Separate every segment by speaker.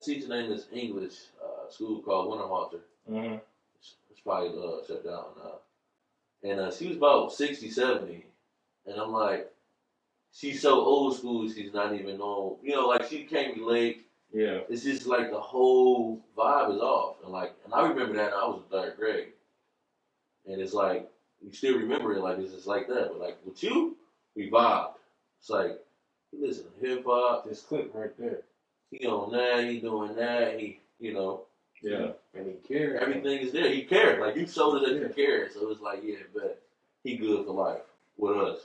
Speaker 1: Teacher name is English. School called Winterhalter.
Speaker 2: Mm-hmm.
Speaker 1: It's probably shut down now. And she was about 60, 70. And I'm like, she's so old school, she's not even on, like she can't relate.
Speaker 2: Yeah.
Speaker 1: It's just like the whole vibe is off. And I remember that I was in third grade. And it's like, you still remember it like it's just like that. But like with you, we vibed. It's like, he listen to hip hop.
Speaker 2: Just click right there.
Speaker 1: He on that, he doing that,
Speaker 2: Yeah.
Speaker 1: And he cared. Everything is there. He cared. Like you showed it that he cared. So it's like, yeah, but he good for life with us.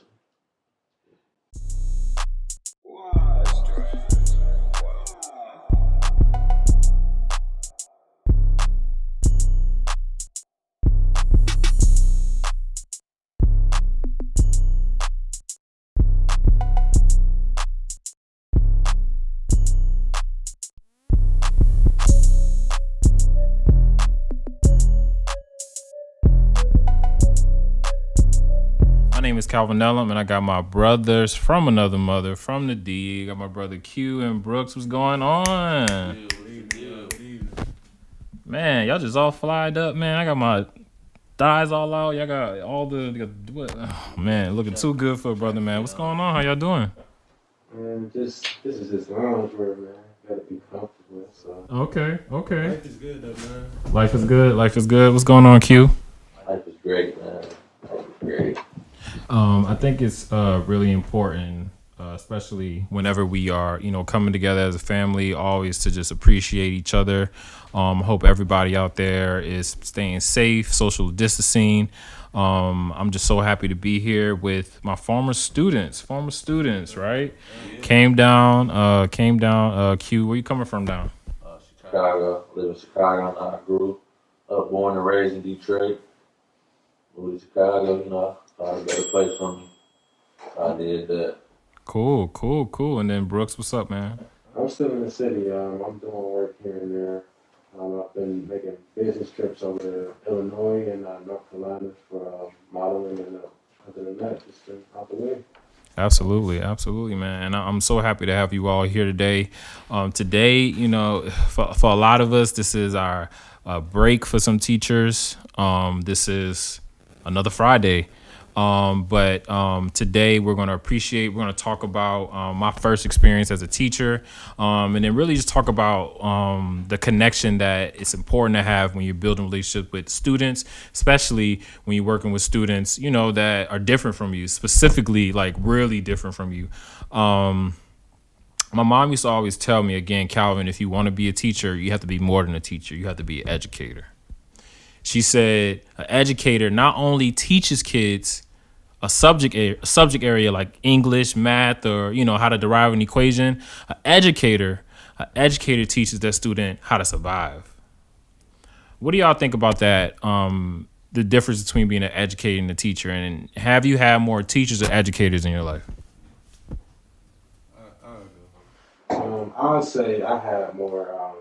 Speaker 2: My name is Calvin Nellum, and I got my brothers from another mother, from the D. I got my brother Q and Brooks. What's going on? Man, y'all just all flyed up, man. I got my thighs all out. Y'all got all what? Oh, man, looking too good for a brother, man. What's going on? How y'all doing?
Speaker 3: Man, this is just loungewear, man. Gotta be comfortable. So.
Speaker 2: Okay.
Speaker 3: Life is good, though, man.
Speaker 2: Life is good. What's going on, Q?
Speaker 1: Life is great, man. Life is great.
Speaker 2: I think it's really important, especially whenever we are, coming together as a family, always to just appreciate each other. Hope everybody out there is staying safe, social distancing. I'm just so happy to be here with my former students, right? Yeah. Came down, Q, where you coming from down?
Speaker 1: Chicago. Live in Chicago. I grew up, born and raised in Detroit. Moved to Chicago, found a better place for me. I did that.
Speaker 2: Cool. And then Brooks, what's up, man?
Speaker 3: I'm still in the city. I'm doing work here and there. I've been making business trips over to Illinois and North Carolina for modeling, and other than that, just been out the way.
Speaker 2: Absolutely, man. And I'm so happy to have you all here today. Today, for a lot of us, this is our break for some teachers. This is another Friday. But today we're going to talk about my first experience as a teacher, and then really just talk about the connection that it's important to have when you're building relationships with students, especially when you're working with students, that are different from you, specifically like really different from you. My mom used to always tell me, again, Calvin, if you want to be a teacher, you have to be more than a teacher. You have to be an educator. She said an educator not only teaches kids a subject area like English, math, or how to derive an equation. An educator teaches that student how to survive. What do y'all think about that? The difference between being an educator and a teacher, and have you had more teachers or educators in your life?
Speaker 3: I'll say I had more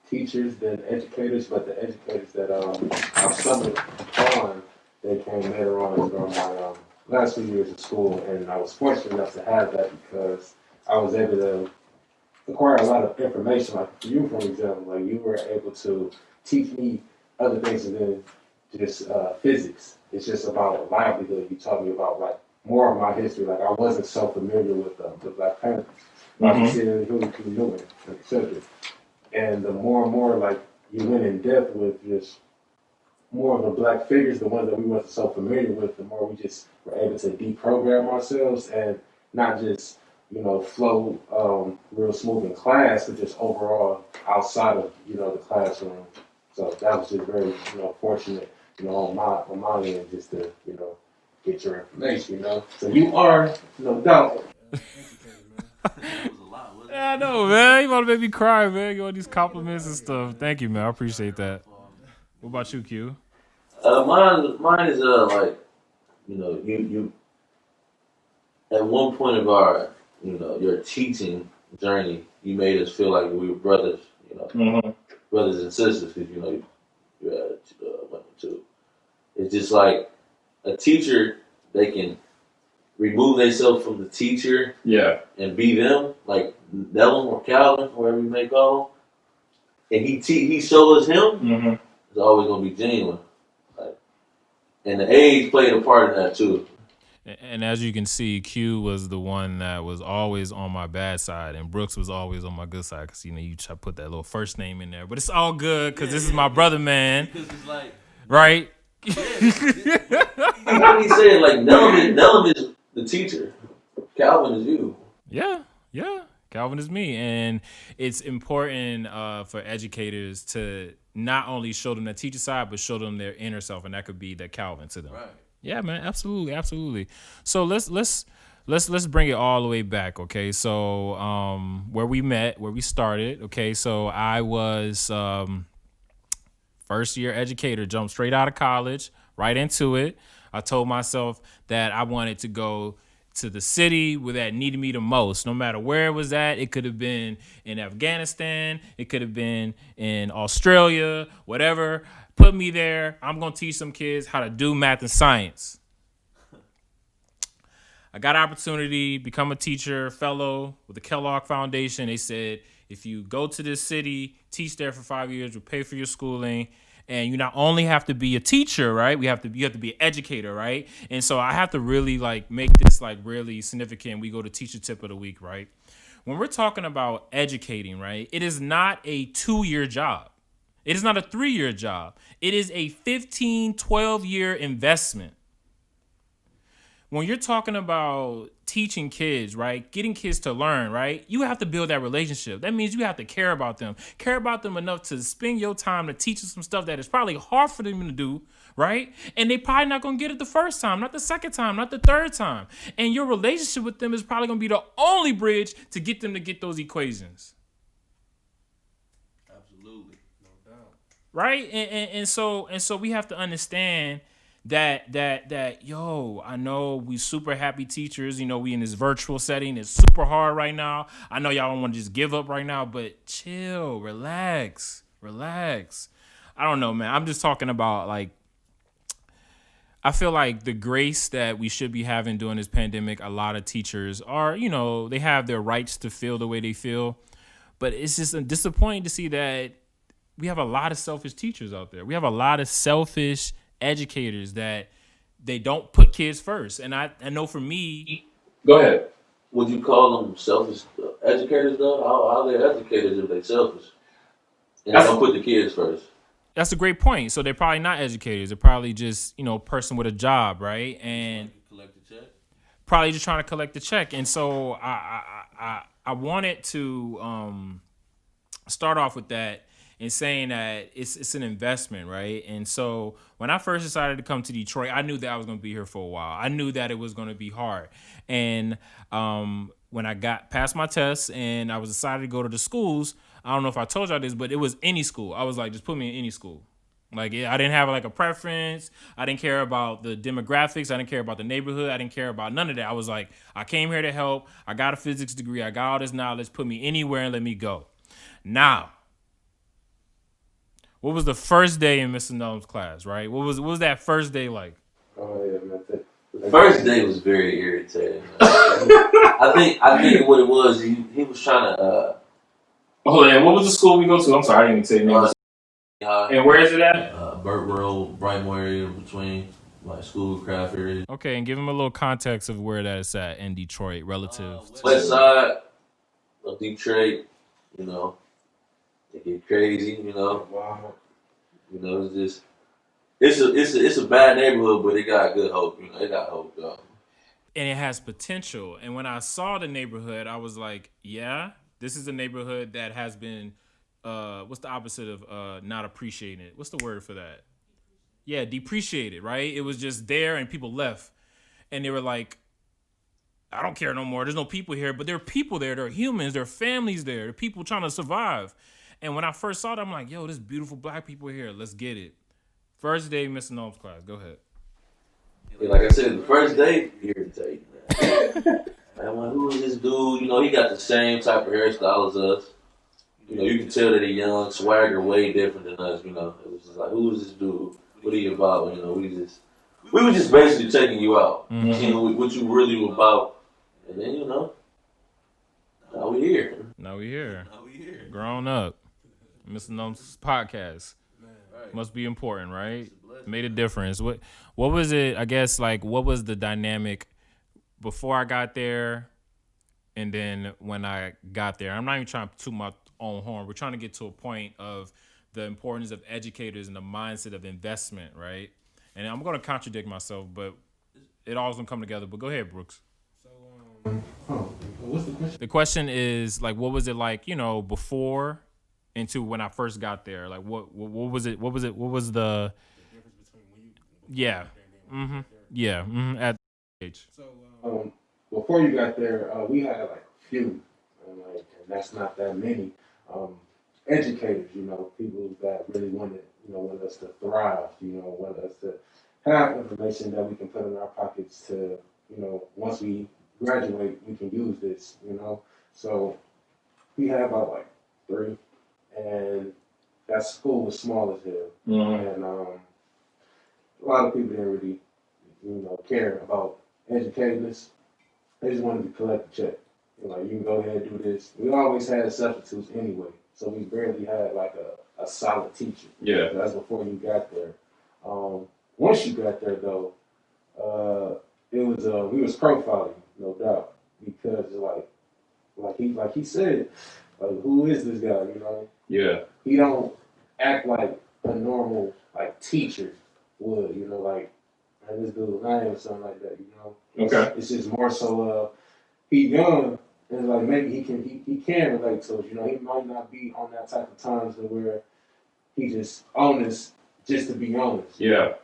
Speaker 3: teachers than educators, but the educators that I stumbled upon, they came later on during my last few years of school, and I was fortunate enough to have that because I was able to acquire a lot of information. Like for you, for example, like you were able to teach me other things than just physics. It's just about livelihood. You taught me about like more of my history. Like I wasn't so familiar with the Black Panthers. I considered Hillary Clinton, etc. And the more and more like you went in depth with just more of the Black figures, the ones that we wasn't so familiar with, the more we just were able to deprogram ourselves and not just, flow real smooth in class, but just overall outside of, the classroom. So that was just very, fortunate, on my end, just to, get your information, So you are, no doubt.
Speaker 2: Yeah, I know, man. You want to make me cry, man. You want these compliments and stuff. Thank you, man. I appreciate that. What about you, Q?
Speaker 1: Mine is like, you at one point of our, your teaching journey, you made us feel like we were brothers, brothers and sisters, because you had women too. It's just like a teacher, they can remove themselves from the teacher,
Speaker 2: Yeah,
Speaker 1: and be them, like Nellum or Calvin, whatever you may call them. and he showed us him,
Speaker 2: Mm-hmm.
Speaker 1: it's always gonna be genuine. Like, and the age played a part in that too.
Speaker 2: And as you can see, Q was the one that was always on my bad side, and Brooks was always on my good side. Cause you try to put that little first name in there, but it's all good because this is my brother, man.
Speaker 1: Because it's like,
Speaker 2: right?
Speaker 1: He said like Nellum is the teacher, Calvin is you.
Speaker 2: Yeah. Calvin is me, and it's important for educators to not only show them the teacher side, but show them their inner self, and that could be the Calvin to them.
Speaker 1: Right.
Speaker 2: Yeah, man, absolutely. So let's bring it all the way back, okay? So where we met, where we started, okay? So I was first year educator, jumped straight out of college, right into it. I told myself that I wanted to go to the city where that needed me the most, no matter where it was at. It could have been in Afghanistan, it could have been in Australia, whatever. Put me there. I'm going to teach some kids how to do math and science. I got an opportunity, become a teacher, fellow with the Kellogg Foundation. They said, if you go to this city, teach there for 5 years, we'll pay for your schooling. And you not only have to be a teacher, right? You have to be an educator, right? And so I have to really make this really significant. We go to teacher tip of the week, right? When we're talking about educating, right? It is not a 2-year job. It is not a 3-year job. It is a 15, 12-year investment. When you're talking about teaching kids, right, getting kids to learn, right, you have to build that relationship. That means you have to care about them enough to spend your time to teach them some stuff that is probably hard for them to do, right? And they probably not going to get it the first time, not the second time, not the third time. And your relationship with them is probably going to be the only bridge to get them to get those equations. Right? And so we have to understand that yo, I know we super happy teachers, we in this virtual setting, it's super hard right now. I know y'all don't want to just give up right now, but chill, relax. I don't know, man. I'm just talking about I feel like the grace that we should be having during this pandemic, a lot of teachers are, they have their rights to feel the way they feel, but it's just disappointing to see that we have a lot of selfish teachers out there. We have a lot of selfish educators that they don't put kids first. And I know for me... Go ahead.
Speaker 1: Would you call them selfish educators though? How are they educators if they're selfish? And they don't put the kids first.
Speaker 2: That's a great point. So they're probably not educators. They're probably just, a person with a job, right? And
Speaker 1: collect the check.
Speaker 2: Probably just trying to collect the check. And so I wanted to start off with that and saying that it's an investment, right? And so when I first decided to come to Detroit, I knew that I was going to be here for a while. I knew that it was going to be hard. And when I got past my tests and I was decided to go to the schools, I don't know if I told y'all this, but it was any school. I was like, just put me in any school. I didn't have a preference. I didn't care about the demographics. I didn't care about the neighborhood. I didn't care about none of that. I was like, I came here to help. I got a physics degree. I got all this knowledge. Put me anywhere and let me go. Now, what was the first day in Mr. Nellum's class, right? What was that first day like?
Speaker 3: Oh yeah, man.
Speaker 1: The first day was very irritating. I think what it was, he was trying to.
Speaker 2: Hold on, what was the school we go to? I'm sorry, I didn't even say name. And where is it at?
Speaker 1: Burt Road, Brightmoor area between Schoolcraft area.
Speaker 2: Okay, and give him a little context of where that is at in Detroit relative.
Speaker 1: West side of Detroit, they get crazy,
Speaker 3: Wow.
Speaker 1: It's just it's a bad neighborhood, but it got good hope. It got hope though.
Speaker 2: And it has potential. And when I saw the neighborhood, I was like, yeah, this is a neighborhood that has been what's the opposite of not appreciating it? What's the word for that? Yeah, depreciated, right? It was just there and people left. And they were like, I don't care no more. There's no people here, but there are people there. There are humans. There are families there. There are people trying to survive. And when I first saw that, I'm like, yo, there's beautiful black people here. Let's get it. First day, Mr. Nellum's class. Go ahead.
Speaker 1: Yeah, like I said, the first day, irritating, man. I'm like, who is this dude? He got the same type of hairstyle as us. You can tell that he's young, swagger way different than us. It was just like, who is this dude? What are you about? We were just basically taking you out.
Speaker 2: Mm-hmm.
Speaker 1: What you really were about. And then, now we here.
Speaker 2: Grown up. Mr. Numb's podcast.
Speaker 1: Right.
Speaker 2: Must be important, right?
Speaker 1: It's a blessing,
Speaker 2: Made a
Speaker 1: man.
Speaker 2: difference. What was it? I guess like what was the dynamic before I got there, and then when I got there? I'm not even trying to toot my own horn. We're trying to get to a point of the importance of educators and the mindset of investment, right? And I'm going to contradict myself, but it all's gonna come together. But go ahead, Brooks.
Speaker 3: What's the question?
Speaker 2: The question is like, what was it like, before into when I first got there? Like, what was it? What was it? What was the
Speaker 3: Difference between when you
Speaker 2: yeah, yeah, at the age?
Speaker 3: So before you got there, we had like a few, and that's not that many educators. People that really wanted us to thrive. Wanted us to have information that we can put in our pockets to, once we graduate, we can use this. So we had about like three, and that school was small as hell, and a lot of people didn't really, care about educating us. They just wanted to collect the check. You can go ahead and do this. We always had substitutes anyway, so we barely had like a solid teacher.
Speaker 2: Yeah.
Speaker 3: That's before you got there. Once you got there, though, it was we was profiling, no doubt, because like he said, like who is this guy?
Speaker 2: Yeah.
Speaker 3: He don't act like a normal like teacher would. Like and this dude's name or something like that.
Speaker 2: Okay.
Speaker 3: It's just more so he young and like maybe he can relate to us. He might not be on that type of times where he just honest just to be honest.
Speaker 2: Yeah.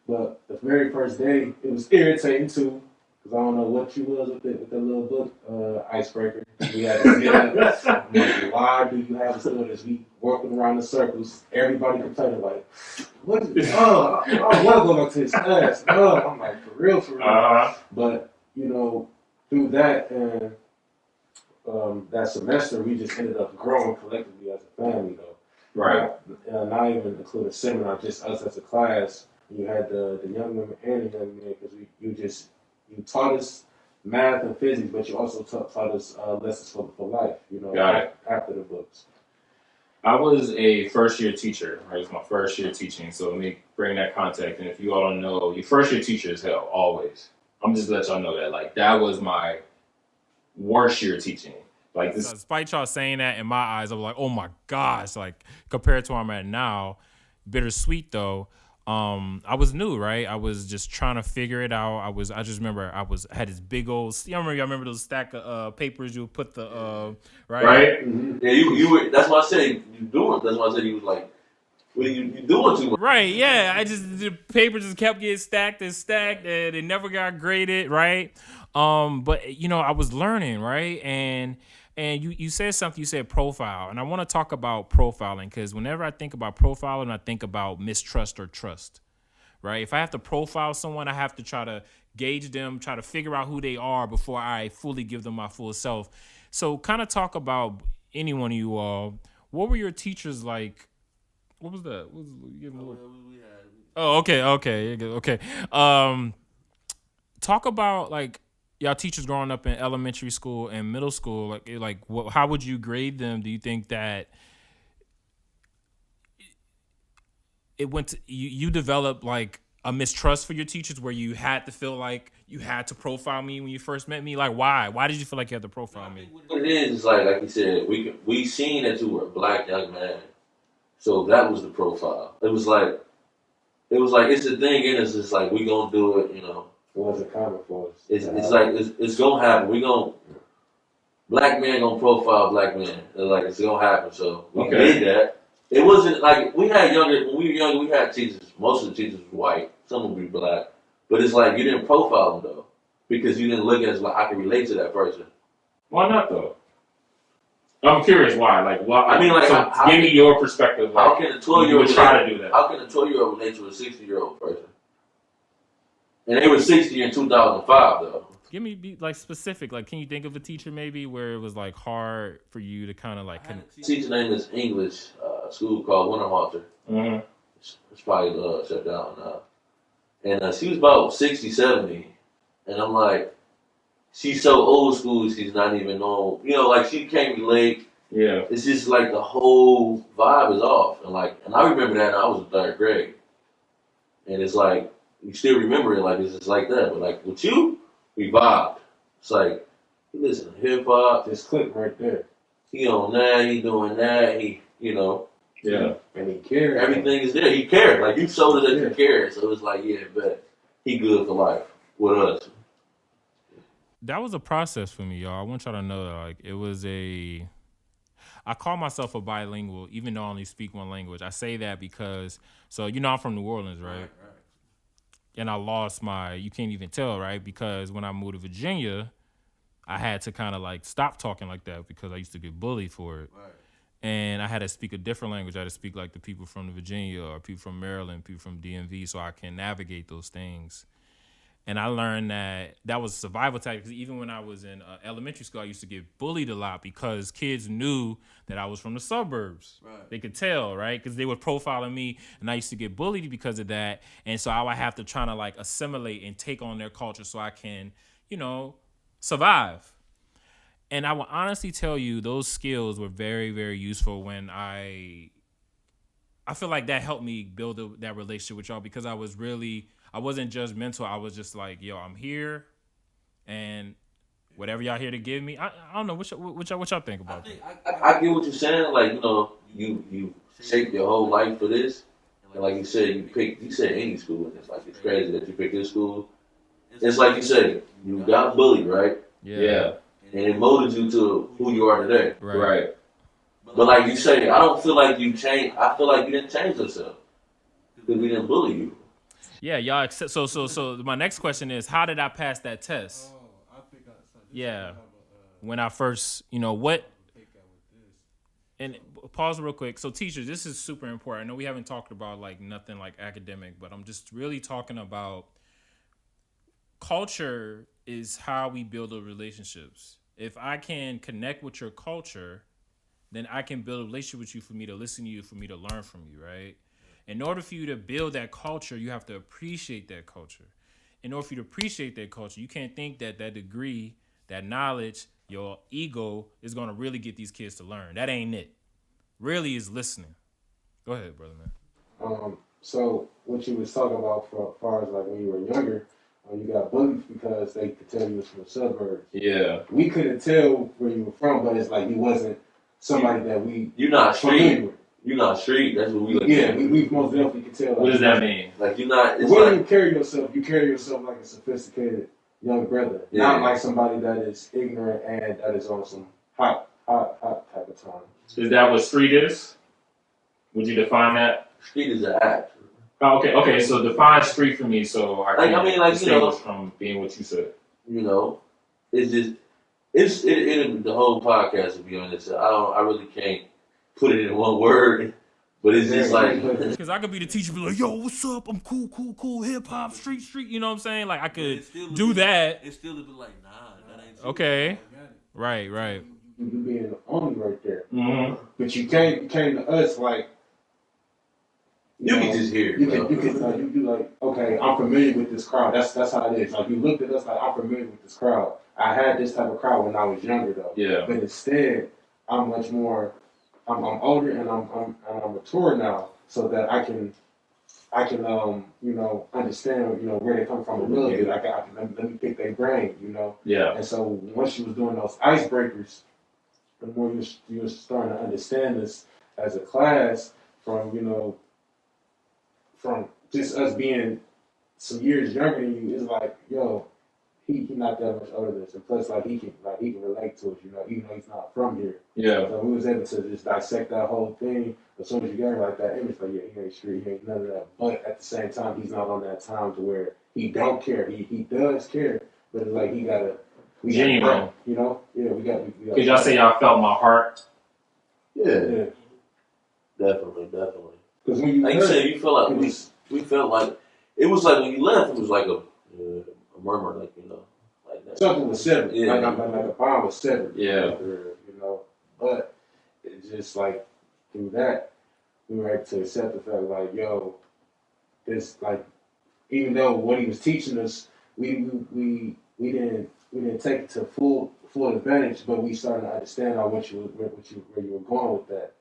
Speaker 3: But the very first day, it was irritating too, because I don't know what you was with the little book, Icebreaker. We had to get up. Like, why do you have us doing this? We working around in circles. Everybody complaining like, what is this? Oh, I want to go back to this class. Oh, I'm like, for real. But, through that and that semester, we just ended up growing collectively as a family, though.
Speaker 2: Right.
Speaker 3: Not even including seminar, just us as a class. You had the young women and the young men because you taught us math and physics, but you also taught us lessons for life.
Speaker 2: Got it.
Speaker 3: After the books.
Speaker 2: I was a first year teacher. Right? It was my first year teaching. So let me bring that context. And if you all don't know, your first year teacher is hell, always. I'm just let y'all know that. Like, that was my worst year teaching. Like, this. Despite y'all saying that, in my eyes, I was like, oh my gosh. Like, compared to where I'm at now, bittersweet though. I was new, right? I was just trying to figure it out. I just remember I had this big old. Y'all remember those stack of papers you would put the right?
Speaker 1: Mm-hmm. Yeah, you were. That's why I said you doing. That's why I said he was like, well, you doing too much.
Speaker 2: Right? Yeah. The papers just kept getting stacked, and it never got graded, right? But I was learning, right? And you said something. You said profile, and I want to talk about profiling because whenever I think about profiling, I think about mistrust or trust, right? If I have to profile someone, I have to try to gauge them, try to figure out who they are before I fully give them my full self. So, kind of talk about any one of you all. What were your teachers like? What was that? Okay. Talk about like y'all teachers growing up in elementary school and middle school. How would you grade them? Do you think that it went to you developed like a mistrust for your teachers where you had to feel like you had to profile me when you first met me? Like, why? Why did you feel like you had to profile me?
Speaker 1: What it is like you said, we seen that you were a black young man, so that was the profile. It was like it's the thing in us. It's like we gonna do it,
Speaker 3: It wasn't common for us.
Speaker 1: It's gonna happen. Black man gonna profile black man. It's gonna happen. So we did that. It wasn't like when we were younger, we had teachers. Most of the teachers were white. Some would be black. But it's like you didn't profile them though, because you didn't look at it as like I can relate to that person.
Speaker 2: Why not though? I'm curious why. Like why?
Speaker 1: I mean, like,
Speaker 2: give me your perspective.
Speaker 1: How can a 12-year-old
Speaker 2: try to do that?
Speaker 1: How can a 12-year-old relate to a 60-year-old person? And they were 60 in 2005 though.
Speaker 2: Give me specific. Like, can you think of a teacher maybe where it was like hard for you to kind of like?
Speaker 1: Teacher name is English. School called Winterhalter.
Speaker 2: Mm-hmm.
Speaker 1: It's probably shut down now. And she was about 60, 70. And I'm like, she's so old school. She's not even known. Like she can't relate.
Speaker 2: Yeah.
Speaker 1: It's just like the whole vibe is off. And I remember that I was in third grade. And it's like, you still remember it like it's just like that. But like with you, we vibed. It's like, he listen to hip hop.
Speaker 3: Just click right there.
Speaker 1: He on that, he doing that,
Speaker 2: Yeah.
Speaker 3: And he cared.
Speaker 1: everything is there. He cared. Like you showed us that you cared. So it's like, yeah, but he good for life with us.
Speaker 2: That was a process for me, y'all. I want y'all to know that, like, I call myself a bilingual, even though I only speak one language. I say that because, I'm from New Orleans, right? And I lost you can't even tell, right? Because when I moved to Virginia, I had to kind of like stop talking like that because I used to get bullied for it. Right. And I had to speak a different language. I had to speak like the people from Virginia or people from Maryland, people from DMV, so I can navigate those things. And I learned that was survival tactics. Even when I was in elementary school, I used to get bullied a lot because kids knew that I was from the suburbs. Right. They could tell, right? Because they were profiling me, and I used to get bullied because of that. And so I would have to try to like assimilate and take on their culture so I can, survive. And I will honestly tell you, those skills were very, very useful when I feel like that helped me build that relationship with y'all because I wasn't judgmental. I was just like, yo, I'm here, and whatever y'all here to give me, I don't know what y'all think about that.
Speaker 1: I get what you're saying. Like you shaped your whole life for this, and like you said, you said any school, and it's crazy that you picked this school. It's like you said, you got bullied, right?
Speaker 2: Yeah.
Speaker 1: And it molded you to who you are today.
Speaker 2: Right.
Speaker 1: But like you say, I don't feel like you changed. I feel like you didn't change yourself because we didn't bully you.
Speaker 2: Yeah, y'all accept. So my next question is, how did I pass that test?
Speaker 4: I think
Speaker 2: yeah. When I first, what? And pause real quick. So teachers, this is super important. I know we haven't talked about like nothing like academic, but I'm just really talking about culture is how we build our relationships. If I can connect with your culture, then I can build a relationship with you for me to listen to you, for me to learn from you, right? In order for you to build that culture, you have to appreciate that culture. In order for you to appreciate that culture, you can't think that degree, that knowledge, your ego is going to really get these kids to learn. That ain't it. Really is listening. Go ahead, brother, man.
Speaker 3: So what you was talking about for as far as like when you were younger, you got bullied because they could tell you was from the suburbs.
Speaker 2: Yeah.
Speaker 3: We couldn't tell where you were from, but it's like you wasn't somebody that we.
Speaker 1: You're not street. You're not street. That's what we look at.
Speaker 3: We most definitely can tell. Like,
Speaker 2: what does that mean?
Speaker 1: Like you're not.
Speaker 3: The way you carry yourself like a sophisticated young brother, not like somebody that is ignorant and that is on some hot type of time.
Speaker 2: Is that what street is? Would you define that?
Speaker 1: Street is an act.
Speaker 2: Oh, okay. So define street for me, so I can distinguish from being what you said.
Speaker 1: It's just the whole podcast. To be honest, I really can't put it in one word, but it's just like
Speaker 2: because I could be the teacher, be like, yo, what's up? I'm cool, hip hop, street. You know what I'm saying? Like I could do that.
Speaker 4: It's still like, nah, that ain't.
Speaker 2: Okay, right.
Speaker 3: You being only right there,
Speaker 2: but
Speaker 3: you came to us like.
Speaker 1: You can just hear.
Speaker 3: You can like, okay, I'm familiar with this crowd. That's how it is. Like you looked at us like I'm familiar with this crowd. I had this type of crowd when I was younger though.
Speaker 2: Yeah.
Speaker 3: But instead, I'm much more. I'm older and I'm mature now, so that I can understand where they come from a little bit. I can let me pick their brain,
Speaker 2: Yeah.
Speaker 3: And so once you was doing those icebreakers, the more you were starting to understand this as a class from just us being some years younger than you, it's like, yo, he not that much older than us, and plus like he can relate to us, even though he's not from here.
Speaker 2: Yeah.
Speaker 3: So we was able to just dissect that whole thing. As soon as you got like that image, like yeah, he ain't street, he ain't none of that. But at the same time, he's not on that time to where he don't care. He does care, but it's like
Speaker 2: genuine.
Speaker 3: Yeah, we got.
Speaker 2: Could y'all say y'all felt my heart?
Speaker 1: Yeah. Definitely.
Speaker 3: Because when
Speaker 1: you said, you felt like we felt like it was like when you left, it was like a murmur, like like that.
Speaker 3: Something was severed.
Speaker 1: Yeah.
Speaker 3: Like a bomb was severed.
Speaker 2: Yeah.
Speaker 3: But it's just like through that we were able to accept the fact like, yo, this like even though what he was teaching us, we didn't take it to full advantage, but we started to understand where you were going with that.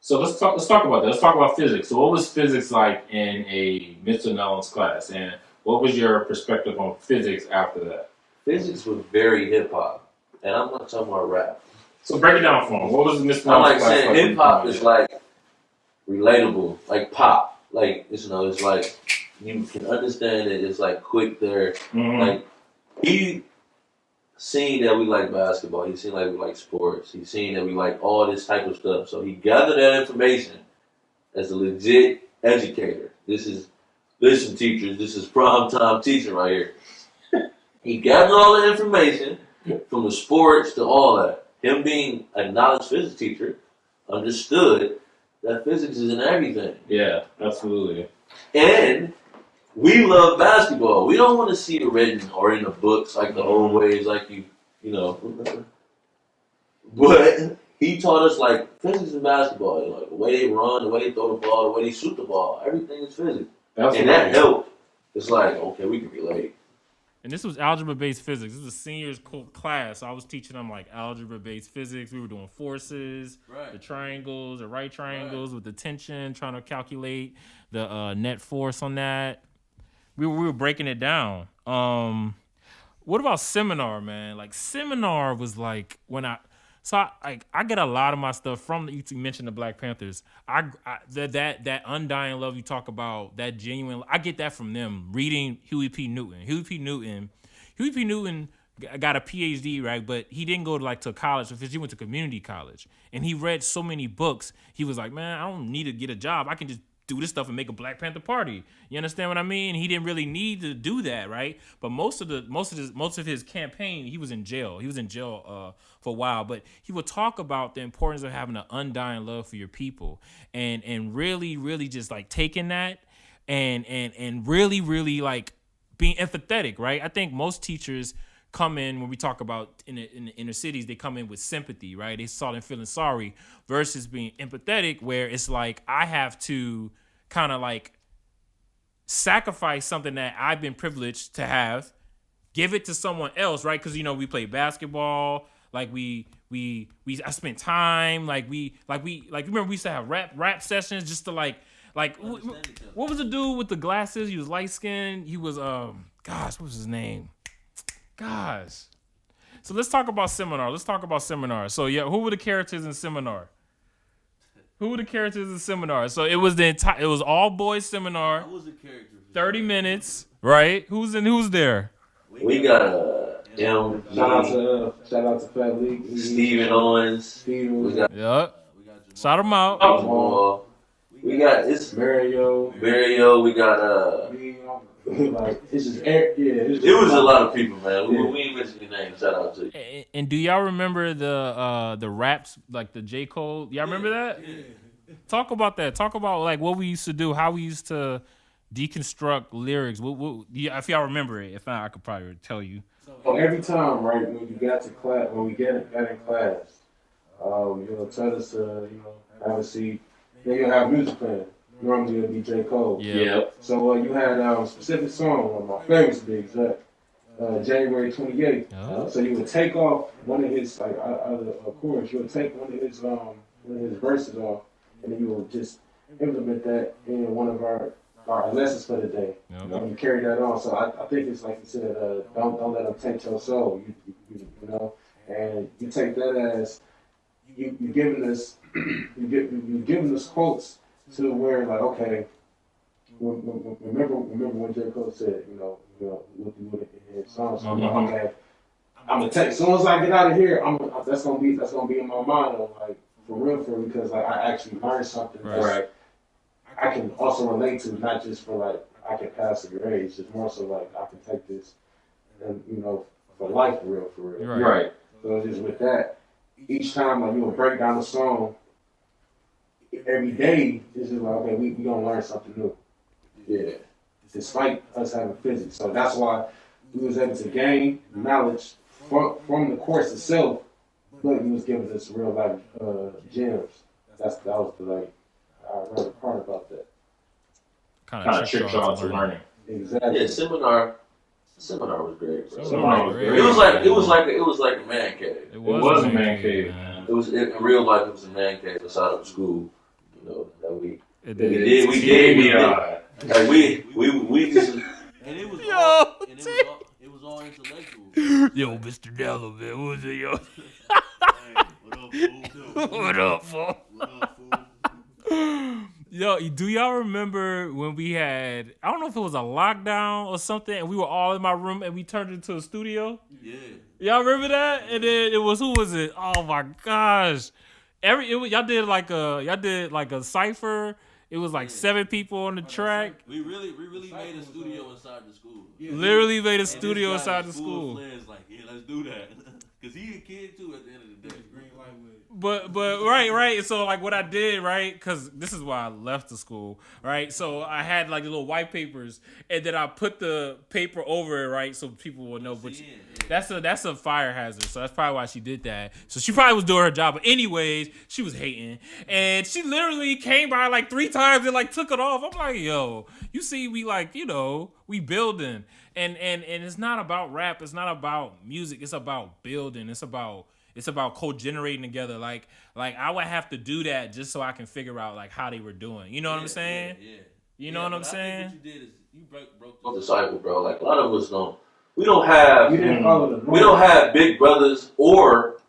Speaker 2: So let's talk about that. Let's talk about physics. So what was physics like in a Mr. Nellum's class, and what was your perspective on physics after that?
Speaker 1: Physics was very hip hop, and I'm not talking about rap.
Speaker 2: So break it down for him. What was Mr. Nellum's
Speaker 1: I'm like
Speaker 2: class
Speaker 1: saying
Speaker 2: like?
Speaker 1: hip hop is like relatable, like pop. Like it's like you can understand it. It's like quick there.
Speaker 2: Mm-hmm.
Speaker 1: Like he seen that we like basketball. He seen like we like sports. He seen that we like all this type of stuff. So he gathered that information as a legit educator. Listen, teachers, this is prime time teaching right here. He gathered all the information from the sports to all that. Him being a knowledge physics teacher, understood that physics is in everything.
Speaker 2: Yeah, absolutely.
Speaker 1: And we love basketball. We don't want to see it written or in the books like the old ways, like you know. But he taught us like physics in basketball, like the way they run, the way they throw the ball, the way they shoot the ball. Everything is physics, and that helped. It's like, okay, we can relate.
Speaker 2: And this was algebra-based physics. This was a seniors class. So I was teaching them like algebra-based physics. We were doing forces, the triangles, the right triangles with the tension, trying to calculate the net force on that. We were breaking it down. What about seminar, man? Like seminar was like when I get a lot of my stuff from you mentioned the Black Panthers. That undying love you talk about, that genuine, I get that from them reading Huey P. Newton. Huey P. Newton got a PhD, right? But he didn't go to college because he went to community college, and he read so many books. He was like, man, I don't need to get a job. I can just do this stuff and make a Black Panther party. You understand what I mean? He didn't really need to do that, right? But most of his campaign, he was in jail. He was in jail for a while, but he would talk about the importance of having an undying love for your people, and really, really just like taking that and really, really like being empathetic, right? I think most teachers come in when we talk about in the inner cities, they come in with sympathy, right? They saw them feeling sorry versus being empathetic, where it's like I have to kind of like sacrifice something that I've been privileged to have, give it to someone else, right? Because we play basketball, like I spent time, like remember we used to have rap sessions just to like what was the dude with the glasses? He was light skinned. He was what was his name? Gosh. So let's talk about seminar. So yeah, who were the characters in seminar? So it was all boys seminar.
Speaker 1: Who was the character?
Speaker 2: 30 minutes, right? Who's there?
Speaker 1: We got M.
Speaker 3: Shout out to Fat League.
Speaker 1: Stephen Owens. We got
Speaker 2: Shout them out.
Speaker 1: We got Mario. We got
Speaker 3: it's just it
Speaker 1: was a lot of people, man. We ain't mention your name. Shout out to you.
Speaker 2: And do y'all remember the raps, like the J. Cole? Y'all remember that? Yeah. Talk about that. Talk about like what we used to do, how we used to deconstruct lyrics. If y'all remember it, if not, I could probably tell you.
Speaker 3: So every time, right, when we got in class, tell us to have a seat. Then you'll have music playing. Normally it'll be J. Cole.
Speaker 2: Yeah.
Speaker 3: So you had a specific song, one of my favorites to be exact, January 28th.
Speaker 2: Oh.
Speaker 3: So you would take off one of his chorus. You would take one of his verses off, and then you would just implement that in one of our lessons for the day.
Speaker 2: Yep.
Speaker 3: And you carry that on. So I think it's like you said, don't let them take your soul. And you take that as you giving us quotes to where like, okay, remember when J. Cole said, what in his song. So okay, I'm gonna take as soon as I get out of here, that's gonna be in my mind, like for real, because like I actually learned something that I can also relate to, not just for like I can pass the grades, just more so like I can take this and for life, for real.
Speaker 2: Right.
Speaker 3: So just with that, each time like you will break down the song. Every day, it's just like, okay, we gonna learn something new. Yeah. Despite us having physics. So that's why we was able to gain knowledge from the course itself, but he was giving us real life gems. That was the I read a part about that.
Speaker 2: Kind of tricked y'all to learning.
Speaker 3: Exactly.
Speaker 1: Yeah, Seminar was great, bro.
Speaker 5: Seminar was great.
Speaker 1: It was like a man cave.
Speaker 2: It
Speaker 5: was a man cave, man.
Speaker 1: It was in real life. It was a man cave inside of school. You know that we
Speaker 2: It
Speaker 1: we
Speaker 2: did.
Speaker 1: did. Like we just.
Speaker 4: And it was
Speaker 2: Yo,
Speaker 4: it was all intellectual.
Speaker 2: Yo, Mr. Nellum, man, what was it, yo?
Speaker 4: Hey, what up, fool?
Speaker 2: What up, fool? Yo, do y'all remember when we had, I don't know if it was a lockdown or something, and we were all in my room and we turned it into a studio?
Speaker 4: Yeah.
Speaker 2: Y'all remember that? And then it was, who was it? Oh my gosh. Y'all did like a cipher. It was like 7 people on the track.
Speaker 4: We really made a studio inside the school.
Speaker 2: Yeah, literally made a studio inside the school.
Speaker 4: Like, yeah, let's do that. Cause he a kid too at the end of the day.
Speaker 2: But right. So like what I did, right? Because this is why I left the school, right? So I had like the little white papers, and then I put the paper over it, right, so people will know. But that's a fire hazard, so that's probably why she did that. So she probably was doing her job. But anyways, she was hating, and she literally came by like 3 times and like took it off. I'm like, yo, you see, we like, you know, we building, and it's not about rap. It's not about music. It's about building. It's about co-generating together. Like I would have to do that just so I can figure out like how they were doing. You know what I'm saying?
Speaker 4: Yeah.
Speaker 2: You know what I'm saying?
Speaker 4: What you did is you broke
Speaker 1: the cycle, bro. Like a lot of us don't. We don't have big brothers or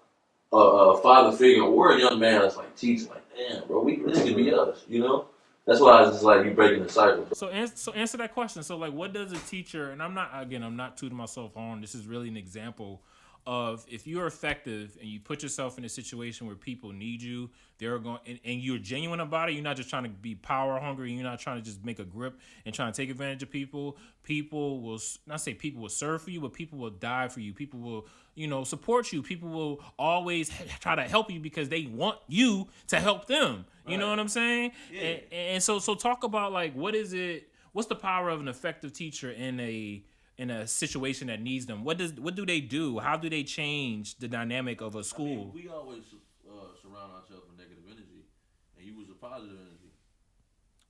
Speaker 1: a father figure or a young man that's like teaching. Like, damn, bro, this could be us. You know? That's why it's just like you breaking the cycle.
Speaker 2: So answer that question. So like, what does a teacher? And I'm not tooting myself on. This is really an example of if you're effective and you put yourself in a situation where people need you, they're going and you're genuine about it. You're not just trying to be power hungry. You're not trying to just make a grip and trying to take advantage of people. People will not say people will serve for you, but people will die for you. People will, support you. People will always try to help you because they want you to help them. You know what I'm saying? Yeah. And so talk about like what's the power of an effective teacher in a situation that needs them? What do they do? How do they change the dynamic of a school?
Speaker 4: We always surround ourselves with negative energy, and you was a positive energy.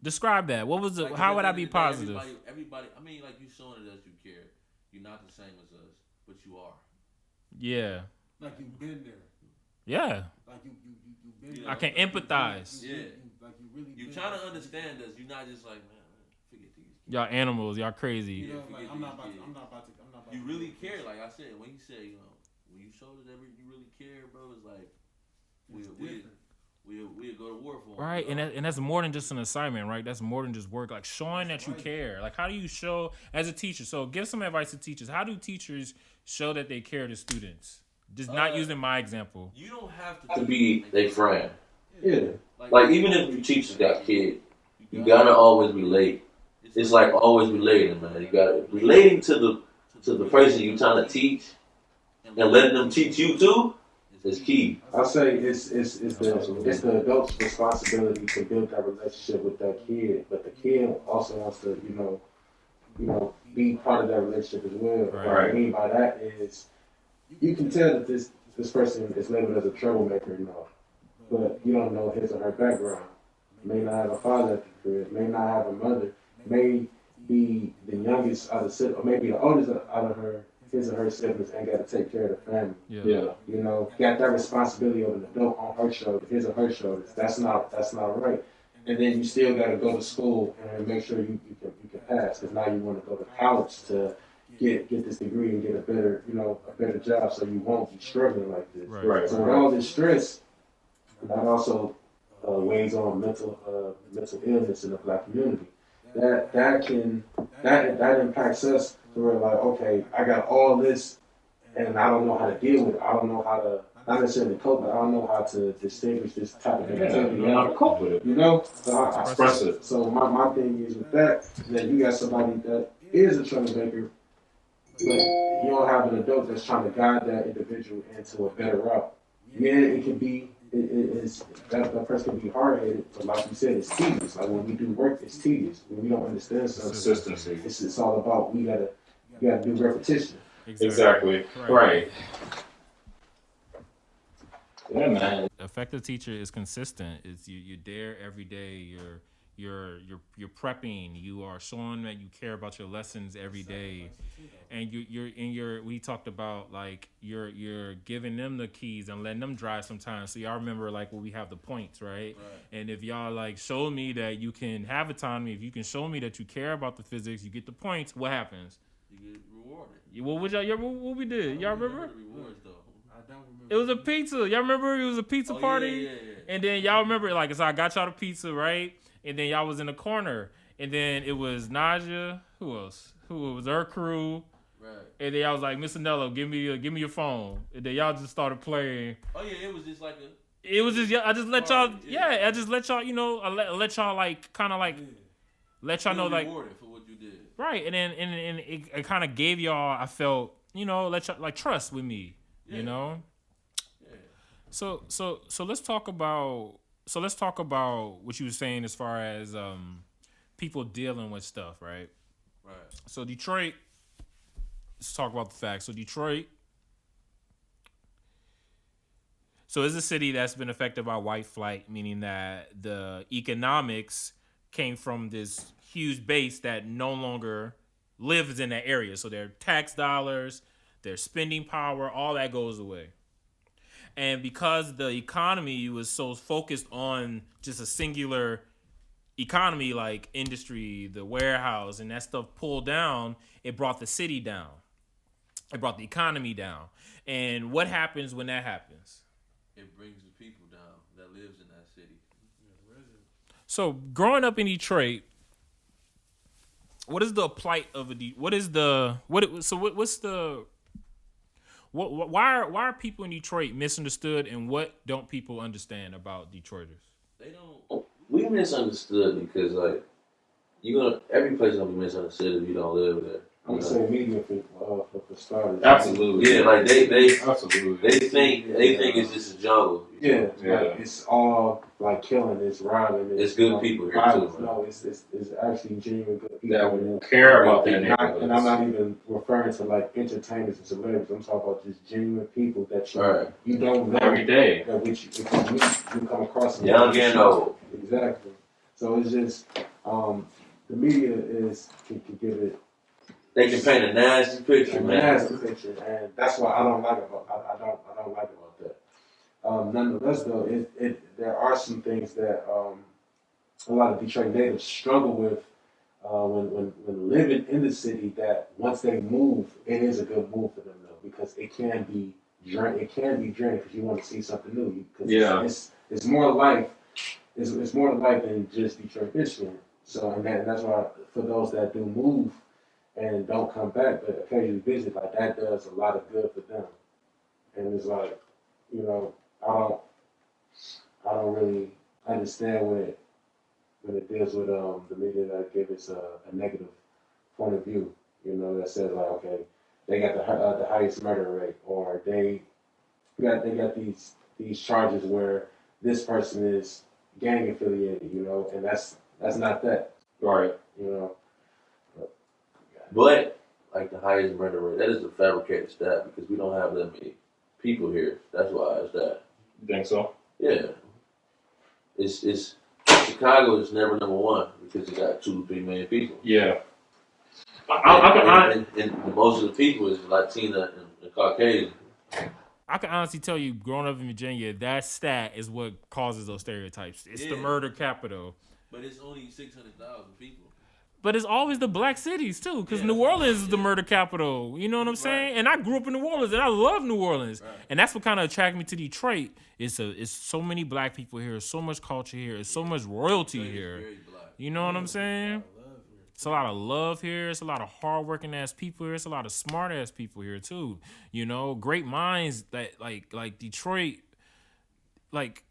Speaker 2: Describe that. What was how would I be positive?
Speaker 4: Everybody. I mean, like you showing it as you care. You're not the same as us, but you are.
Speaker 2: Yeah.
Speaker 5: Like you've been there.
Speaker 2: Yeah.
Speaker 5: Like you've been there.
Speaker 2: I can empathize.
Speaker 4: You're trying to understand us. You're not just like, man, forget these.
Speaker 2: Y'all animals. Y'all crazy.
Speaker 5: You know, like, I'm not about to.
Speaker 4: You really care, like I said. When you say, when you showed us that you really care, bro, it's like we'll go to war for them.
Speaker 2: Right, and that's more than just an assignment, right? That's more than just work. Like showing that you care. Like how do you show as a teacher? So give some advice to teachers. How do teachers show that they care to students? Just not using my example.
Speaker 4: You don't have to
Speaker 1: be their friend.
Speaker 3: Yeah.
Speaker 1: Like even if your teachers got kids, you gotta always relate. It's like always relating, man. You gotta relating to the person you're trying to teach and letting them teach you too is key.
Speaker 3: I'll say it's the adult's responsibility to build that relationship with that kid, but the kid also wants to, be part of that relationship as well.
Speaker 2: Right.
Speaker 3: What I mean by that is you can tell that this person is labeled as a troublemaker, but you don't know his or her background. May not have a father at the crib, may not have a mother, may be the youngest out of siblings, or maybe the oldest out of his or her siblings, and got to take care of the family.
Speaker 2: Yeah.
Speaker 3: Got that responsibility of an adult on her shoulders, his or her shoulders. That's not right. And then you still got to go to school and make sure you can pass, because now you want to go to college to get this degree and get a better job, so you won't be struggling like this.
Speaker 2: Right.
Speaker 3: So with all this stress, that also weighs on mental illness in the Black community. That impacts us. We're like, okay, I got all this, and I don't know how to deal with it. I don't know how to, not necessarily cope, but I don't know how to distinguish this type of negativity.
Speaker 5: You know how to cope with it.
Speaker 3: So I
Speaker 5: express it.
Speaker 3: So my thing is with that you got somebody that is a troublemaker, but you don't have an adult that's trying to guide that individual into a better route. Yeah, it can be. That person can be hard-headed, but like you said, it's tedious. Like when we do work, it's tedious. When we don't understand something,
Speaker 5: Consistency.
Speaker 3: It's all about we gotta do repetition.
Speaker 5: Exactly. Right. Yeah, man.
Speaker 2: Effective teacher is consistent. It's you're there every day. you're prepping. You are showing that you care about your lessons every day, and we talked about like you're giving them the keys and letting them drive sometimes. So y'all remember like when we have the points, right? And if y'all like show me that you can have autonomy, if you can show me that you care about the physics, you get the points. What happens?
Speaker 4: You get rewarded.
Speaker 2: What would what we did? Y'all remember?
Speaker 4: The rewards though.
Speaker 5: I don't remember.
Speaker 2: It was a pizza. Y'all remember it was a pizza party?
Speaker 4: Yeah.
Speaker 2: And then y'all remember like so I got y'all the pizza, right? And then y'all was in the corner. And then it was Naja. Who else? Who it was her crew.
Speaker 4: Right.
Speaker 2: And then y'all was like, Mr. Nellum, give me your phone. And then y'all just started playing.
Speaker 4: Oh yeah, it was just like a.
Speaker 2: It was just I just let
Speaker 4: Party,
Speaker 2: y'all
Speaker 4: yeah.
Speaker 2: I just let y'all, I let y'all like kind of like let y'all know like
Speaker 4: rewarded for what you did.
Speaker 2: right. And then and it kind of gave y'all I felt, let y'all like trust with me,
Speaker 4: Yeah.
Speaker 2: you know?
Speaker 4: Yeah.
Speaker 2: So let's talk about what you were saying as far as people dealing with stuff, right?
Speaker 4: Right.
Speaker 2: So Detroit, let's talk about the facts. So Detroit, so it's a city that's been affected by white flight, meaning that the economics came from this huge base that no longer lives in that area. So their tax dollars, their spending power, all that goes away. And because the economy was so focused on just a singular economy like industry, the warehouse, and that stuff pulled down, it brought the city down. It brought the economy down. And what happens when that happens?
Speaker 4: It brings the people down that lives in that city.
Speaker 2: So growing up in Detroit, what is the plight of why are people in Detroit misunderstood, and what don't people understand about Detroiters?
Speaker 4: They don't.
Speaker 1: We misunderstood because like every place gonna be misunderstood if you don't live there.
Speaker 3: I'm gonna say media for starters.
Speaker 5: Absolutely.
Speaker 1: Yeah, like they
Speaker 5: Absolutely.
Speaker 1: they think it's just a jungle.
Speaker 3: Yeah,
Speaker 5: Yeah.
Speaker 3: like it's all like killing, it's robbing,
Speaker 1: It's good people here
Speaker 3: violence.
Speaker 1: too, man.
Speaker 3: No, it's actually genuine good people
Speaker 5: That will care about their
Speaker 3: and I'm
Speaker 5: neighborhoods.
Speaker 3: not even referring to like entertainers and celebrities. I'm talking about just genuine people that
Speaker 1: Right.
Speaker 3: you don't know
Speaker 5: Every day.
Speaker 3: that which if you meet, you come across them.
Speaker 1: Young and old.
Speaker 3: Exactly. So it's just the media can give it
Speaker 1: They can paint a nasty picture,
Speaker 3: a
Speaker 1: man.
Speaker 3: nasty picture, and that's what I don't like about I don't like about that. Nonetheless, though, there are some things that a lot of Detroit natives struggle with when living in the city. That once they move, it is a good move for them though, because it can be draining. It can be draining because you want to see something new. It's more life. It's more to life than just Detroit, Michigan. So and that's why for those that do move and don't come back, but occasionally visit, like that does a lot of good for them. And it's like, I don't really understand when it deals with the media that give us a negative point of view. That says like, okay, they got the highest murder rate, or they got these charges where this person is gang affiliated, and that's not that,
Speaker 5: Right.
Speaker 1: But like the highest murder rate, that is a fabricated stat because we don't have that many people here. That's why it's that.
Speaker 5: You think so?
Speaker 1: Yeah. It's Chicago is never number one because it got 2-3 million people.
Speaker 5: Yeah.
Speaker 1: And most of the people is Latina and Caucasian.
Speaker 2: I can honestly tell you, growing up in Virginia, that stat is what causes those stereotypes. It's the murder capital.
Speaker 4: But it's only 600,000 people.
Speaker 2: But it's always the black cities too, because New Orleans is the murder capital. You know what I'm saying?
Speaker 4: Right.
Speaker 2: And I grew up in New Orleans, and I love New Orleans,
Speaker 4: Right.
Speaker 2: and that's what kind of attracted me to Detroit. It's so many black people here, so much culture here, it's so much royalty
Speaker 4: Detroit is
Speaker 2: here.
Speaker 4: very black.
Speaker 2: You know what I'm saying? It's a lot of love here. It's a lot of hardworking ass people here. It's a lot of smart ass people here too. Great minds that like Detroit. Like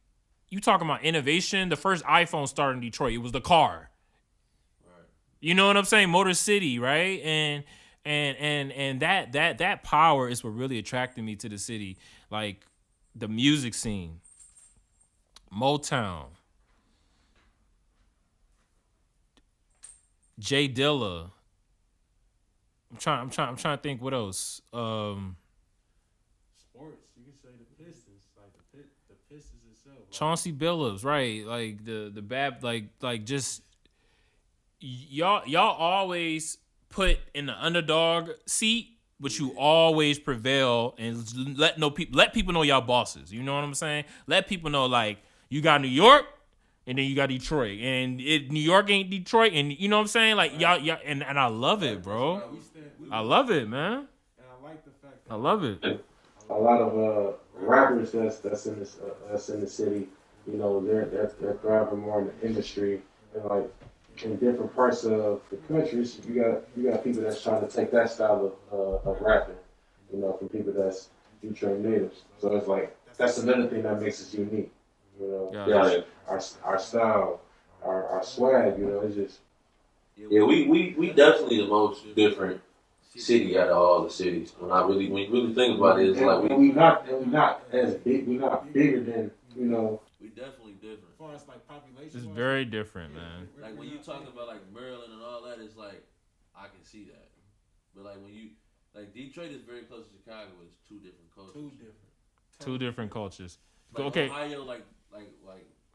Speaker 2: you talking about innovation? The first iPhone started in Detroit. It was the car.
Speaker 4: Right.
Speaker 2: You know what I'm saying? Motor City, right? And that power is what really attracted me to the city. Like the music scene, Motown, Jay Dilla. I'm trying to think what else.
Speaker 5: Sports. You can say the Pistons, like the Pistons itself.
Speaker 2: Chauncey Billups, right? Like the bad, like just y'all always put in the underdog seat, but you always prevail and let people know y'all bosses. You know what I'm saying? Let people know like you got New York and then you got Detroit, and New York ain't Detroit, and you know what I'm saying? Like y'all, and I love it, bro. I love it, man.
Speaker 5: And I like the fact that
Speaker 2: I love it.
Speaker 3: A lot of rappers that's in the city, you know, they're thriving more in the industry, and like in different parts of the countries, you got people that's trying to take that style of rapping, you know, from people that's Detroit natives. So it's like that's another thing that makes us unique, you know.
Speaker 2: Yeah.
Speaker 3: Our style, our swag, you know, it's just.
Speaker 1: Yeah, we definitely the most different city out of all the cities. When you really think about it, it's like
Speaker 3: we not as big. We're not bigger than, you know.
Speaker 4: We definitely different.
Speaker 5: as far as like population,
Speaker 2: It's very different, man.
Speaker 4: Like when you talking about like Maryland and all that, it's like I can see that. But like when you like Detroit is very close to Chicago, but it's two different cultures.
Speaker 2: Two different cultures.
Speaker 4: Like
Speaker 2: Okay.
Speaker 4: Ohio, like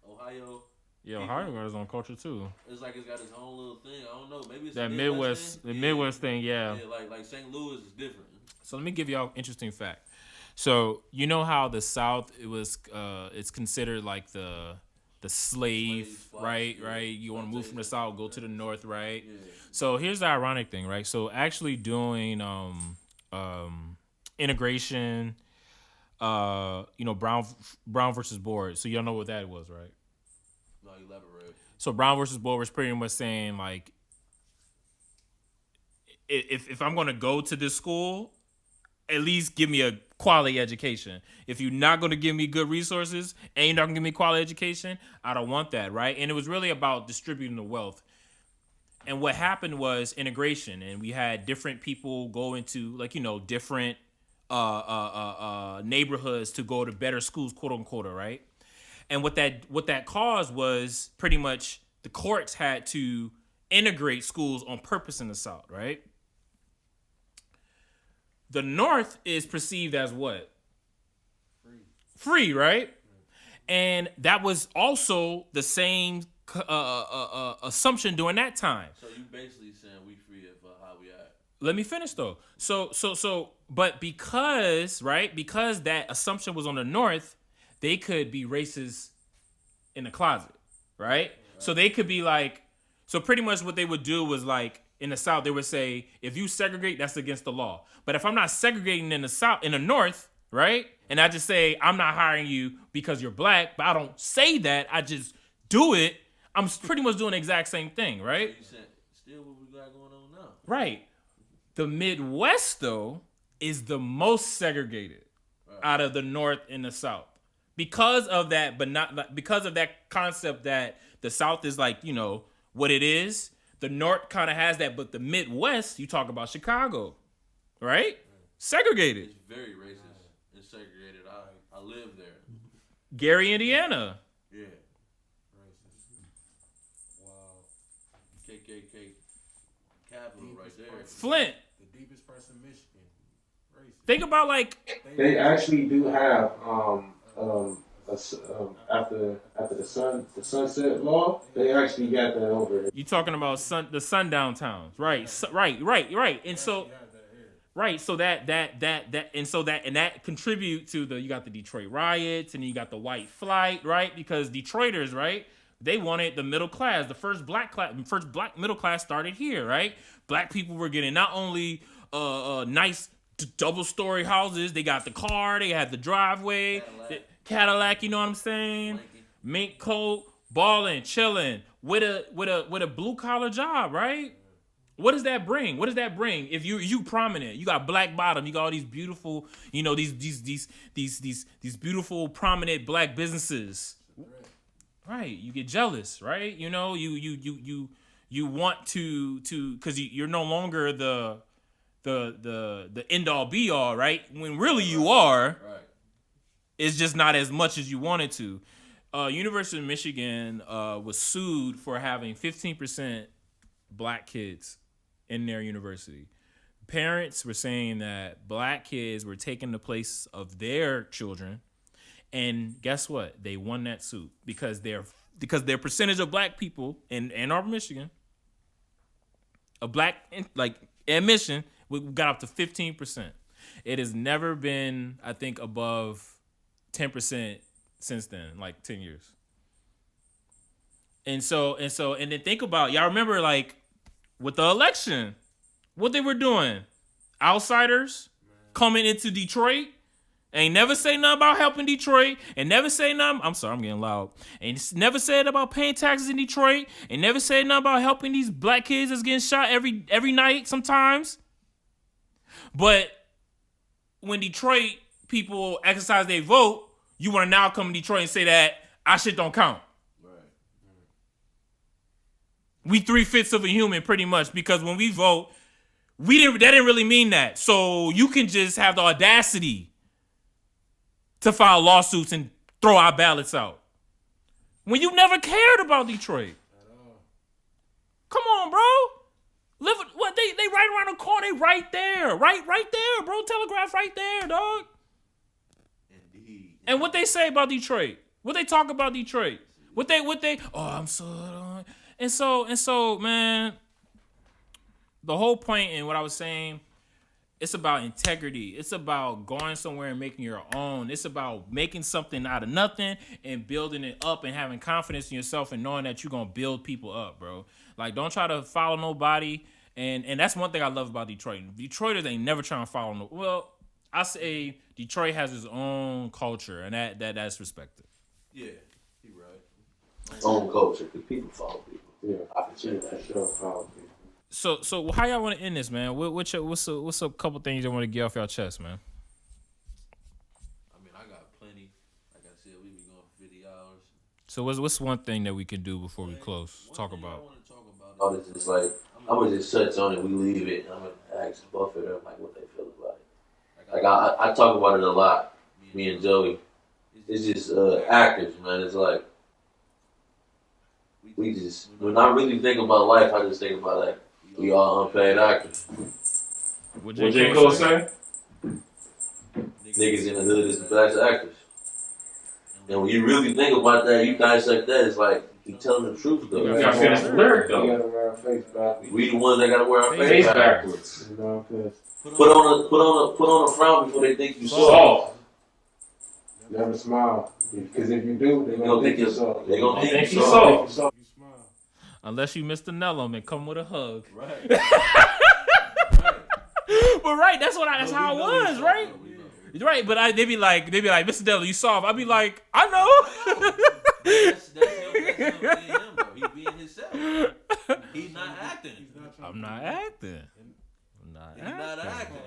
Speaker 4: Ohio.
Speaker 2: Yeah, Ohio got his own culture too.
Speaker 4: It's like it's got its own little thing. I don't know. Maybe it's
Speaker 2: That
Speaker 4: a
Speaker 2: Midwest,
Speaker 4: thing.
Speaker 2: the Midwest thing, yeah.
Speaker 4: Yeah, like St. Louis is different.
Speaker 2: So let me give y'all an interesting fact. So you know how the South it's considered like the slave,
Speaker 4: Slave
Speaker 2: right?
Speaker 4: yeah.
Speaker 2: Right. You want to move from the South, go to the North, right?
Speaker 4: Yeah.
Speaker 2: So here's the ironic thing, right? So actually doing integration, Brown versus Board. So y'all know what that was, right?
Speaker 4: No, elaborate.
Speaker 2: So Brown versus Board was pretty much saying like, if I'm gonna go to this school, at least give me a quality education. If you're not going to give me good resources and you're not going to give me quality education, I don't want that, right? And it was really about distributing the wealth. And what happened was integration, and we had different people go into different neighborhoods to go to better schools, quote unquote, right? And what that caused was pretty much the courts had to integrate schools on purpose in the South, right? The North is perceived as what? Free, right? And that was also the same assumption during that time.
Speaker 4: So you basically saying we free of how we act.
Speaker 2: Let me finish though. But because that assumption was on the North, they could be racist in the closet, right? So they could be like, so pretty much what they would do was like, in the South, they would say, if you segregate, that's against the law. But if I'm not segregating in the South, in the North, right? And I just say, I'm not hiring you because you're black, but I don't say that, I just do it, I'm pretty much doing the exact same thing, right?
Speaker 4: So you said, still what we got going on now.
Speaker 2: Right. The Midwest, though, is the most segregated out of the North and the South. Because of that, but not because of that concept that the South is like, what it is. The North kind of has that, but the Midwest, you talk about Chicago, right? Segregated.
Speaker 4: It's very racist and segregated. I live there.
Speaker 2: Gary, Indiana.
Speaker 4: Yeah.
Speaker 5: racist. Wow.
Speaker 4: KKK capital right there.
Speaker 2: Flint.
Speaker 5: The deepest parts of Michigan. Racist.
Speaker 2: Think about like
Speaker 3: They actually do have after the sunset law, they actually got that over.
Speaker 2: you talking about the sundown towns, right? Right. And so. Right, so that contribute to you got the Detroit riots and you got the white flight, right? Because Detroiters, right, they wanted the middle class. The first black middle class started here, right? Black people were getting not only nice double-story houses, they got the car, they had the driveway, Cadillac, you know what I'm saying? Mink coat, balling, chilling with a blue collar job, right? What does that bring? If you prominent, you got black bottom, you got all these beautiful, these beautiful prominent black businesses. Right. You get jealous, right? You want to cuz you're no longer the end all be all, right? When really you are.
Speaker 4: Right.
Speaker 2: It's just not as much as you wanted to. University of Michigan was sued for having 15% black kids in their university. Parents were saying that black kids were taking the place of their children, and guess what? They won that suit because their percentage of black people in Ann Arbor, Michigan, admission, we got up to 15%. It has never been, I think, above 10% since then, like 10 years. And then think about, y'all remember like with the election, what they were doing. Outsiders coming into Detroit. Ain't never say nothing about helping Detroit. And never say nothing. I'm sorry, I'm getting loud. Ain't never said about paying taxes in Detroit. And never said nothing about helping these black kids that's getting shot every night sometimes. But when Detroit people exercise their vote, you want to now come to Detroit and say that our shit don't count. We 3/5 of a human pretty much, because when we vote, that didn't really mean that. So you can just have the audacity to file lawsuits and throw our ballots out when you never cared about Detroit. Come on, bro. What they right around the corner, they right there. Right there, bro. Telegraph right there, dog.
Speaker 4: Indeed.
Speaker 2: And what they say about Detroit? What they talk about Detroit? What they I'm so and so man, the whole point in what I was saying, it's about integrity. It's about going somewhere and making your own. It's about making something out of nothing and building it up and having confidence in yourself and knowing that you're going to build people up, bro. Like, don't try to follow nobody. And that's one thing I love about Detroit. Detroiters ain't never trying to follow no. Well, I say Detroit has its own culture, and that's respected.
Speaker 4: Yeah, you're right.
Speaker 1: Own culture, because people follow people.
Speaker 3: Yeah,
Speaker 1: I can say that.
Speaker 3: sure follow people.
Speaker 2: So how y'all want to end this, man? What's a couple things you want to get off your chest, man?
Speaker 4: I mean, I got plenty. Like I said, we be going for 50 hours.
Speaker 2: So what's one thing that we can do before we close?
Speaker 4: One
Speaker 2: Talk
Speaker 4: thing I
Speaker 2: about.
Speaker 4: want to talk about
Speaker 1: All this is like, I'm gonna just touch on it. We leave it. And I'm gonna ask both of them like what they feel about it. Like I talk about it a lot. Me and Joey. It's just actors, man. It's like when I really think about life, I just think about like we all unpaid actors.
Speaker 2: What
Speaker 1: J. Cole say? Niggas in the hood is the best actors. And when you really think about that, you dissect that, it's like you telling the truth though.
Speaker 3: You gotta finish the lyric though. You gotta wear our face backwards.
Speaker 1: We the ones that gotta wear our face backwards.
Speaker 3: You know, cause
Speaker 1: Put on a frown before they think you soft.
Speaker 3: never smile. Because if you do, they're gonna think you're soft.
Speaker 1: They gonna think you soft.
Speaker 5: You smile.
Speaker 2: Unless you Mr. Nellum and come with a hug.
Speaker 4: Right.
Speaker 2: But right, that's how it was, right? Right, but they be like, Mr. Nellum, you soft. I be like, I know.
Speaker 4: That's him being him, bro. He being himself. He's not acting.
Speaker 2: I'm not acting.
Speaker 4: He's not acting.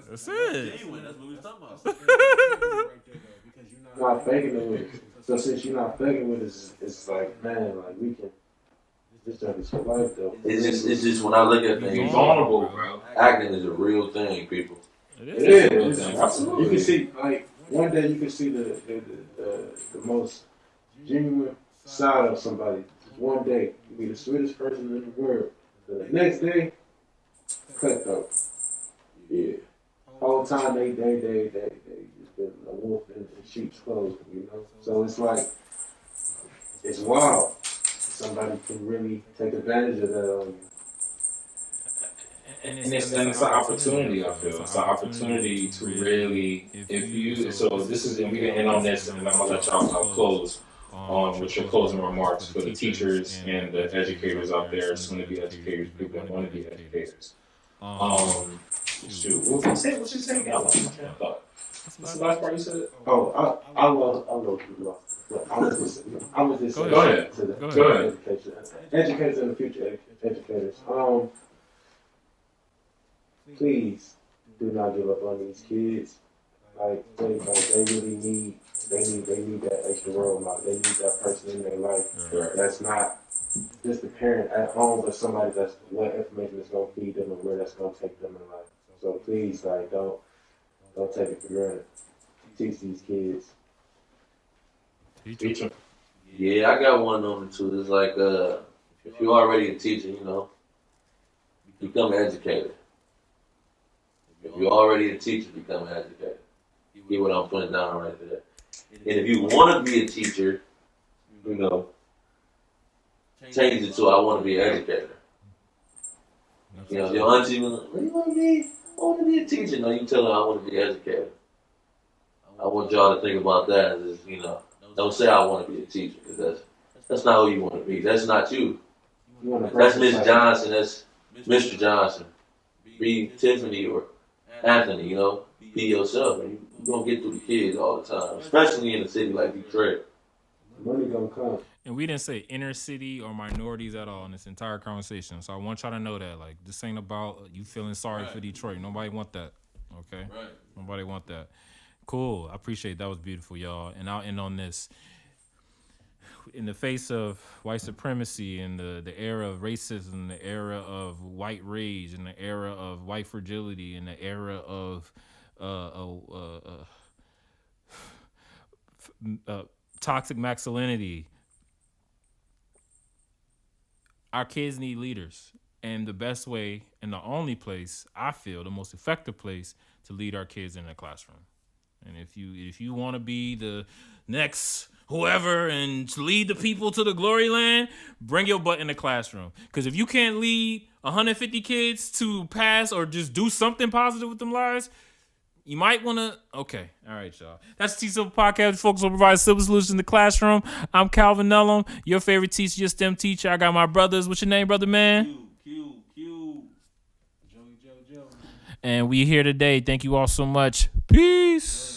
Speaker 2: That's it.
Speaker 4: Genuine. That's what we was talking about.
Speaker 3: Not faking it with it. So since you're not faking with it, it's like, man, like we can. This job is for life though.
Speaker 1: It's just when I look at things,
Speaker 2: Vulnerable,
Speaker 1: bro. Acting is a real thing, people.
Speaker 2: It
Speaker 3: It
Speaker 2: is.
Speaker 3: is. Absolutely. You can see, like, one day you can see the most genuine side of somebody. One day, you be the sweetest person in the world. The next day, cutthroat. Yeah. Whole time they just been a wolf in sheep's clothes, you know? So it's like, it's wild. Somebody can really take advantage of that on you.
Speaker 6: And it's an opportunity, I feel. It's an opportunity to really, so this is, and we can end on this, and then I'm going to let y'all close with your closing remarks for the teachers and the educators out there, soon to be educators, people that want to be educators. Shoot, what was you saying? I lost my train of thought. What's the last part you said?
Speaker 3: Oh, I love you. I was just
Speaker 6: Go ahead.
Speaker 3: To the
Speaker 6: Go ahead.
Speaker 3: educators and the future educators. Please do not give up on these kids. Like they really need that extra role model. They need that person in their life.
Speaker 6: Right.
Speaker 3: That's not just a parent at home, but somebody that's what information is gonna feed them and where that's gonna take them in life. So please, like don't take it for granted. Teach these kids.
Speaker 6: Teach them.
Speaker 1: Yeah, I got one on it too. It's like if you're already a teacher, you know, become an educator. If you're already a teacher, become an educator. Get what I'm putting down right there. And if you want to be a teacher, you know, change it to I want to be an educator. You know, your auntie was like, what do you want to be? I want to be a teacher. No, you tell her I want to be an educator. I want y'all to think about that. Is, you know, don't say I want to be a teacher because that's not who you want to be. That's not you. That's Miss Johnson. That's Mr. Johnson. Be Tiffany or Anthony. You know, be yourself. And you don't get through the kids all the time, especially in a city like Detroit.
Speaker 3: Money gonna come.
Speaker 2: And we didn't say inner city or minorities at all in this entire conversation. So I want y'all to know that. Like, this ain't about you feeling sorry for Detroit. Nobody want that. Okay?
Speaker 4: Right.
Speaker 2: Nobody want that. Cool. I appreciate it. That was beautiful, y'all. And I'll end on this. In the face of white supremacy and the era of racism, the era of white rage, and the era of white fragility, and the era of toxic masculinity, our kids need leaders. And the best way and the only place, I feel, the most effective place to lead our kids in the classroom. And if you want to be the next whoever and to lead the people to the glory land, bring your butt in the classroom. Because if you can't lead 150 kids to pass or just do something positive with them lives, you might want to. Okay. All right, y'all. That's the Teachsimple podcast. Focus on providing simple solutions in the classroom. I'm Calvin Nellum, your favorite teacher, your STEM teacher. I got my brothers. What's your name, brother man?
Speaker 5: Q. Joey.
Speaker 2: And we here today. Thank you all so much. Peace.